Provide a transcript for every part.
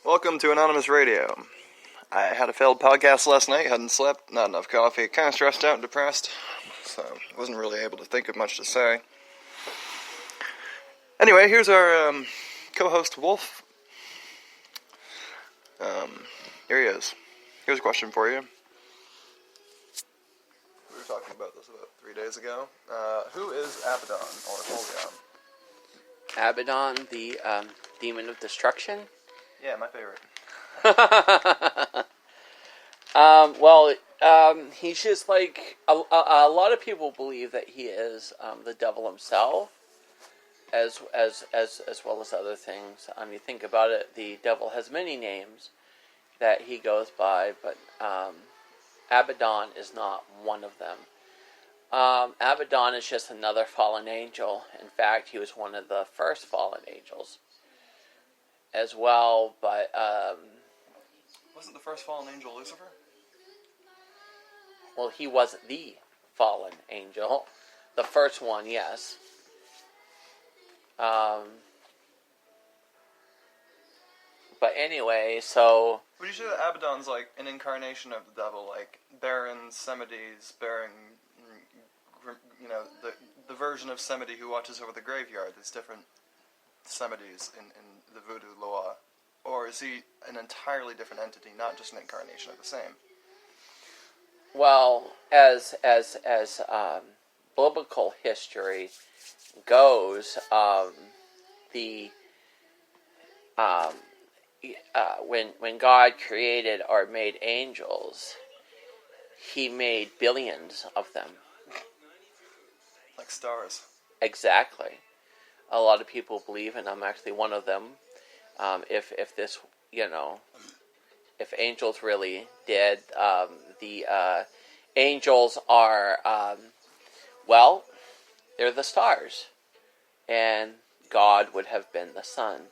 Welcome to Anonymous Radio. I had a failed podcast last night, hadn't slept, not enough coffee, kind of stressed out and depressed, so wasn't really able to think of much to say. Anyway, here's our co-host Wolf. Here he is. Here's a question for you. We were talking about this about 3 days ago. Who is Abaddon, or Folgon? Abaddon, the demon of destruction? Yeah, my favorite. He's just like a lot of people believe that he is the devil himself, as well as other things. You think about it, the devil has many names that he goes by, but Abaddon is not one of them. Abaddon is just another fallen angel. In fact, he was one of the first fallen angels as well, but wasn't the first fallen angel Lucifer? Well, he wasn't the fallen angel. The first one, yes. But anyway, so... Would you say that Abaddon's like an incarnation of the devil, like Baron Semides, bearing, the version of Semide who watches over the graveyard? There's different Semides in the voodoo lore. Or is he an entirely different entity, not just an incarnation of the same? Well, as biblical history goes, when God created or made angels, He made billions of them. Like stars. Exactly. A lot of people believe, and I'm actually one of them. If angels really did, the angels are, they're the stars, and God would have been the sun.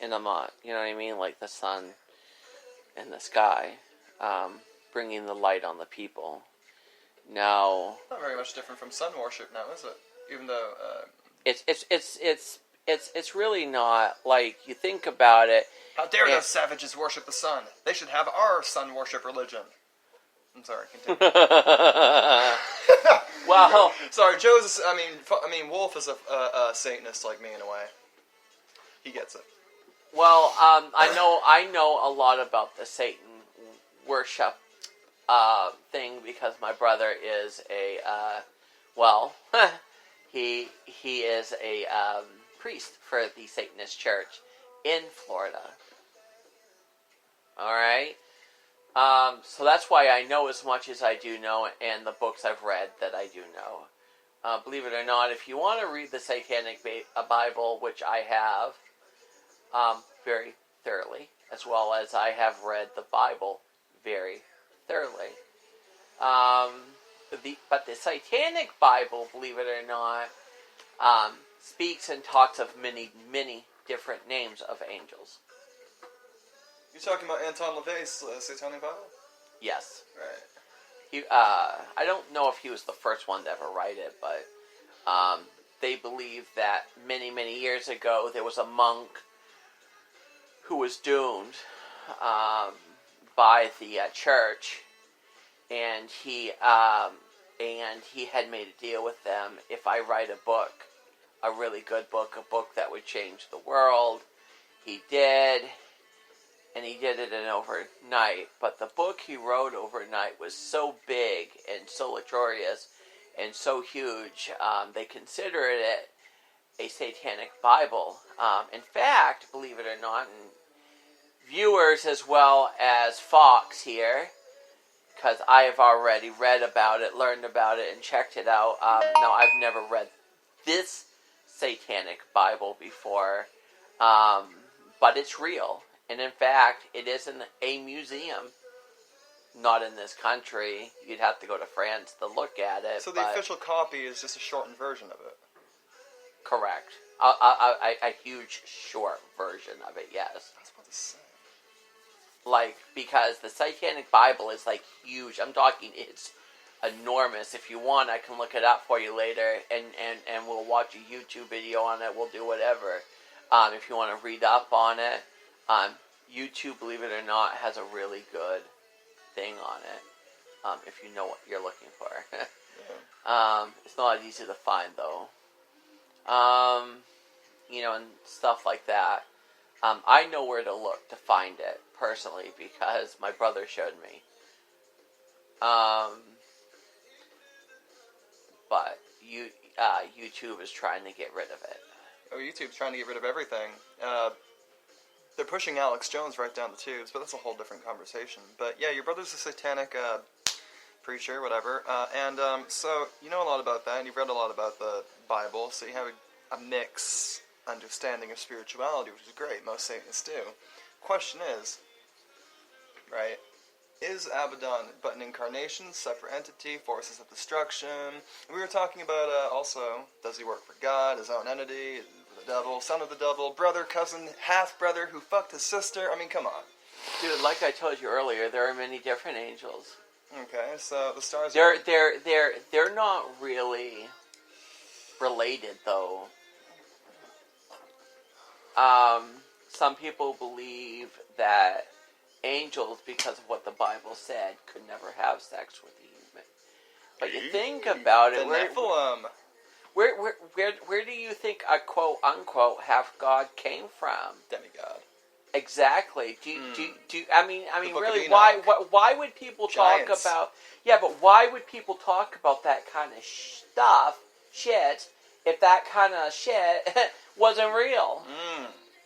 And I'm not, you know what I mean, like the sun in the sky, bringing the light on the people. Now, not very much different from sun worship now, is it? Even though it's really not. Like, you think about it. How dare those savages worship the sun? They should have our sun worship religion. I'm sorry, continue. Well, sorry, Wolf is a Satanist like me in a way. He gets it. Well, I know a lot about the Satan worship thing because my brother is he is a priest for the Satanist church in Florida. All right, so that's why I know as much as I do know, and the books I've read that I do know. Believe it or not, if you want to read the Satanic Bible, which I have very thoroughly, as well as I have read the Bible very thoroughly. But the Satanic Bible, believe it or not, speaks and talks of many, many different names of angels. You're talking about Anton LaVey's Satanic Bible? Yes. Right. I don't know if he was the first one to ever write it, but they believe that many, many years ago there was a monk who was doomed by the church, and he had made a deal with them. If I write a book, a really good book, a book that would change the world, he did, and he did it in overnight. But the book he wrote overnight was so big and so luxurious and so huge, they considered it a Satanic Bible. In fact, believe it or not, and viewers as well as Fox here, because I have already read about it, learned about it, and checked it out. No, I've never read this Satanic Bible before, but it's real. And in fact, it is in a museum. Not in this country. You'd have to go to France to look at it. So the official copy is just a shortened version of it? Correct. A huge short version of it, yes. I was about to say. Like, because the Satanic Bible is, like, huge. I'm talking, it's enormous. If you want, I can look it up for you later, and we'll watch a YouTube video on it. We'll do whatever. If you want to read up on it, YouTube, believe it or not, has a really good thing on it. If you know what you're looking for. It's not easy to find though. And stuff like that. I know where to look to find it personally because my brother showed me. But YouTube is trying to get rid of it. Oh, YouTube's trying to get rid of everything. They're pushing Alex Jones right down the tubes, but that's a whole different conversation. But yeah, your brother's a satanic preacher, whatever. So you know a lot about that, and you've read a lot about the Bible, so you have a mixed understanding of spirituality, which is great. Most Satanists do. Question is, right, is Abaddon but an incarnation, separate entity, forces of destruction? And we were talking about also, does he work for God, his own entity, the devil, son of the devil, brother, cousin, half-brother who fucked his sister? I mean, come on. Dude, like I told you earlier, there are many different angels. Okay, so the stars They're not really related, though. Some people believe that angels, because of what the Bible said, could never have sex with a human. But you think about it, where do you think a quote unquote half god came from? Demigod. Exactly. I mean, really, why would people Giants. talk about? Yeah, but why would people talk about that kind of shit, if that kind of shit wasn't real?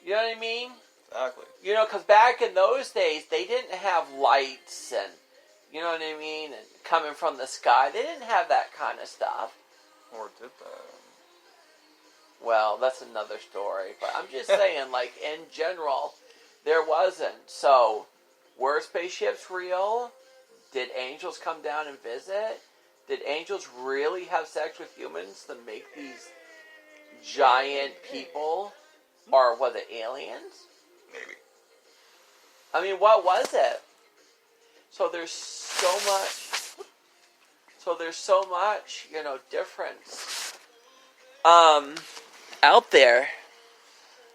You know what I mean? Exactly. Because back in those days, they didn't have lights and, you know what I mean, and coming from the sky. They didn't have that kind of stuff. Or did they? Well, that's another story. But I'm just saying, like, in general, there wasn't. So, were spaceships real? Did angels come down and visit? Did angels really have sex with humans to make these giant people? Or was it aliens? Maybe. I mean, what was it? So there's so much, difference out there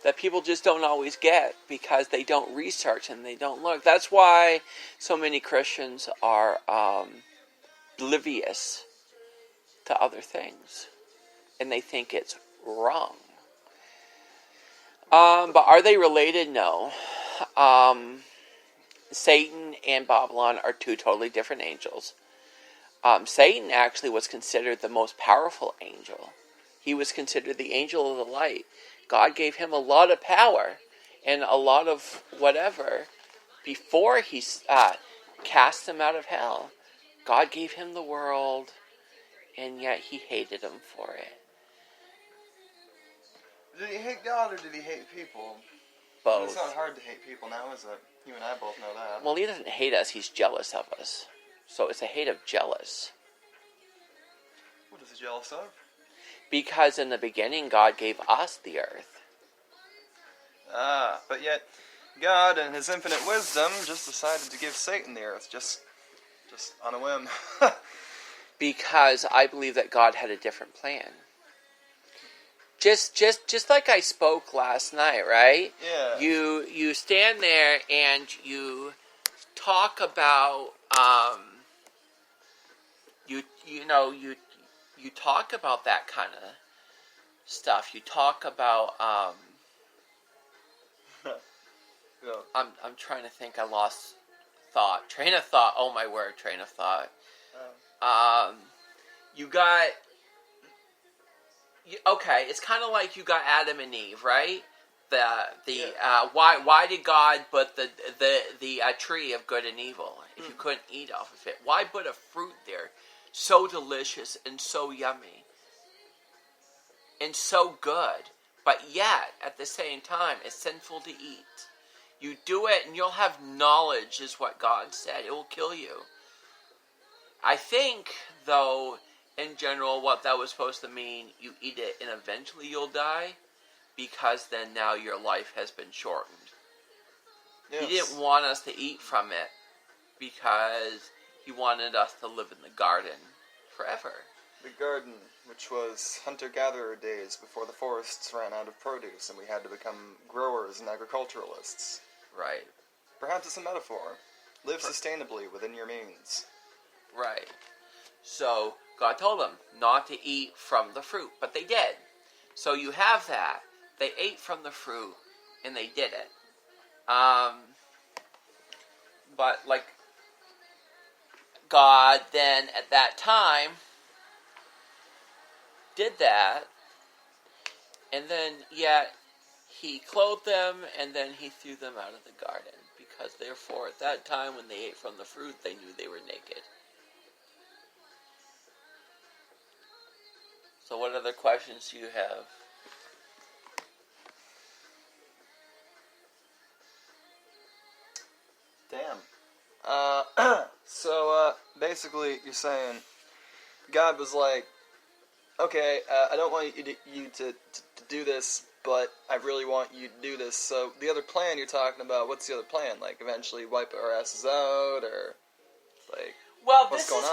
that people just don't always get because they don't research and they don't look. That's why so many Christians are oblivious to other things, and they think it's wrong. But are they related? No. Satan and Babylon are two totally different angels. Satan actually was considered the most powerful angel. He was considered the angel of the light. God gave him a lot of power and a lot of whatever before he cast him out of hell. God gave him the world, and yet he hated him for it. Did he hate God or did he hate people? Both. It's not hard to hate people now, is it? You and I both know that. Well, he doesn't hate us, he's jealous of us. So it's a hate of jealous. What is he jealous of? Because in the beginning, God gave us the earth. But yet, God, in his infinite wisdom, just decided to give Satan the earth, just on a whim. Because I believe that God had a different plan. Just like I spoke last night, right? Yeah. You stand there and you talk about you talk about that kind of stuff. You talk about Yeah. I'm trying to think. I lost train of thought. Oh my word, train of thought. You got. Okay, it's kind of like you got Adam and Eve, right? Why did God put the tree of good and evil if you couldn't eat off of it? Why put a fruit there so delicious and so yummy and so good, but yet at the same time it's sinful to eat? You do it and you'll have knowledge, is what God said. It will kill you. I think, though, in general, what that was supposed to mean, you eat it and eventually you'll die, because then now your life has been shortened. Yes. He didn't want us to eat from it because he wanted us to live in the garden forever. The garden, which was hunter-gatherer days before the forests ran out of produce and we had to become growers and agriculturalists. Right. Perhaps it's a metaphor. Live sustainably within your means. Right. So, God told them not to eat from the fruit, but they did. So you have that. They ate from the fruit, and they did it. But, like, God then, at that time, did that, and then, yet, He clothed them, and then He threw them out of the garden. Because, therefore, at that time, when they ate from the fruit, they knew they were naked. So what other questions do you have? Damn. So, basically, you're saying God was like, okay, I don't want you to do this, but I really want you to do this. So the other plan you're talking about, what's the other plan? Like, eventually wipe our asses out, or, like... Well, what's this going is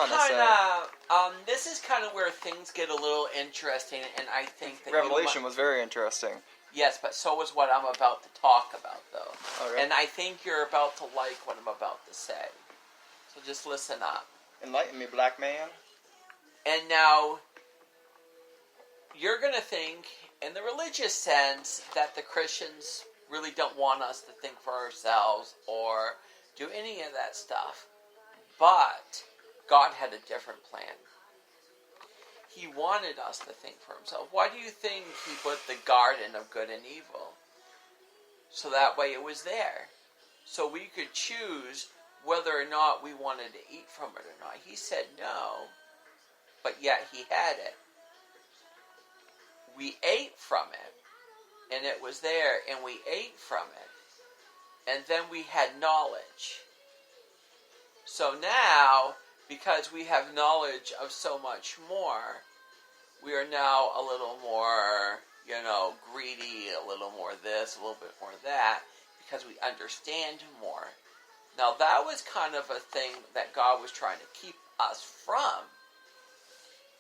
on, this is kind of where things get a little interesting, and I think that Revelation was very interesting. Yes, but so was what I'm about to talk about, though. Okay. And I think you're about to like what I'm about to say. So just listen up. Enlighten me, black man. And now, you're going to think, in the religious sense, that the Christians really don't want us to think for ourselves or do any of that stuff. But God had a different plan. He wanted us to think for himself. Why do you think he put the garden of good and evil? So that way it was there. So we could choose whether or not we wanted to eat from it or not. He said no, but yet he had it. We ate from it, and it was there, and we ate from it. And then we had knowledge. So now, because we have knowledge of so much more, we are now a little more, greedy, a little more this, a little bit more that, because we understand more. Now that was kind of a thing that God was trying to keep us from.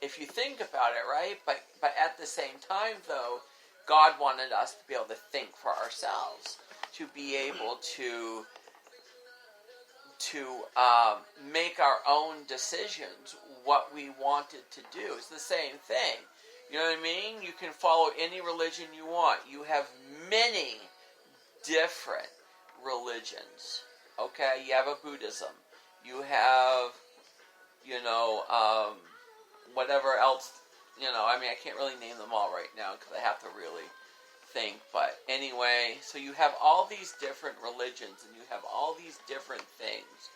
If you think about it, right? But at the same time, though, God wanted us to be able to think for ourselves, to be able to make our own decisions, what we wanted to do. It's the same thing. You know what I mean? You can follow any religion you want. You have many different religions. Okay? You have a Buddhism. You have, whatever else, I can't really name them all right now because I have to really think. But anyway, so you have all these different religions and you have all these different things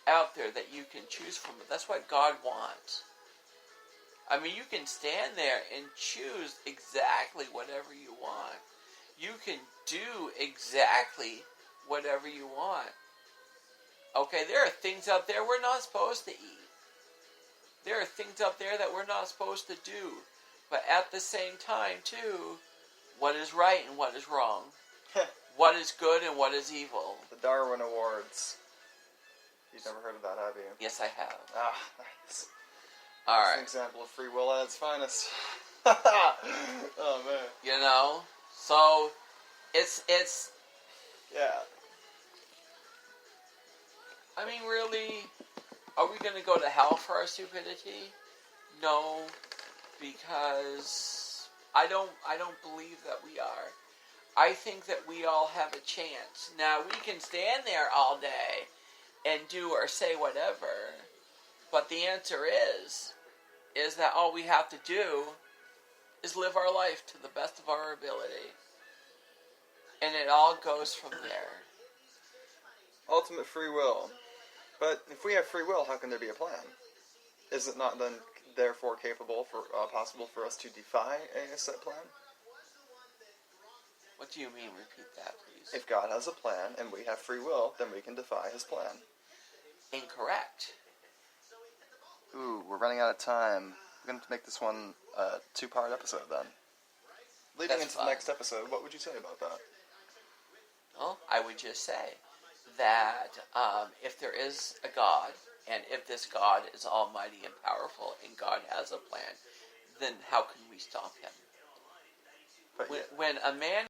out there that you can choose from. But that's what God wants. I mean, you can stand there and choose exactly whatever you want. You can do exactly whatever you want. Okay, there are things out there we're not supposed to eat. There are things out there that we're not supposed to do. But at the same time, too, what is right and what is wrong. What is good and what is evil. The Darwin Awards. You've never heard of that, have you? Yes, I have. Ah, nice. All That's right. an example of free will at its finest. Oh, man. So it's... Yeah. I mean, really, are we going to go to hell for our stupidity? No, because I don't believe that we are. I think that we all have a chance. Now, we can stand there all day and do or say whatever, but the answer is that all we have to do is live our life to the best of our ability. And it all goes from there. Ultimate free will. But if we have free will, how can there be a plan? Is it not then therefore possible for us to defy a set plan? What do you mean? Repeat that, please. If God has a plan and we have free will, then we can defy his plan. Incorrect. Ooh, we're running out of time. We're going to make this one a 2-part episode then. Leading That's into fine. the next episode, what would you say about that? Well, I would just say that if there is a God And if this God is almighty and powerful, and God has a plan, then how can we stop him? But When a man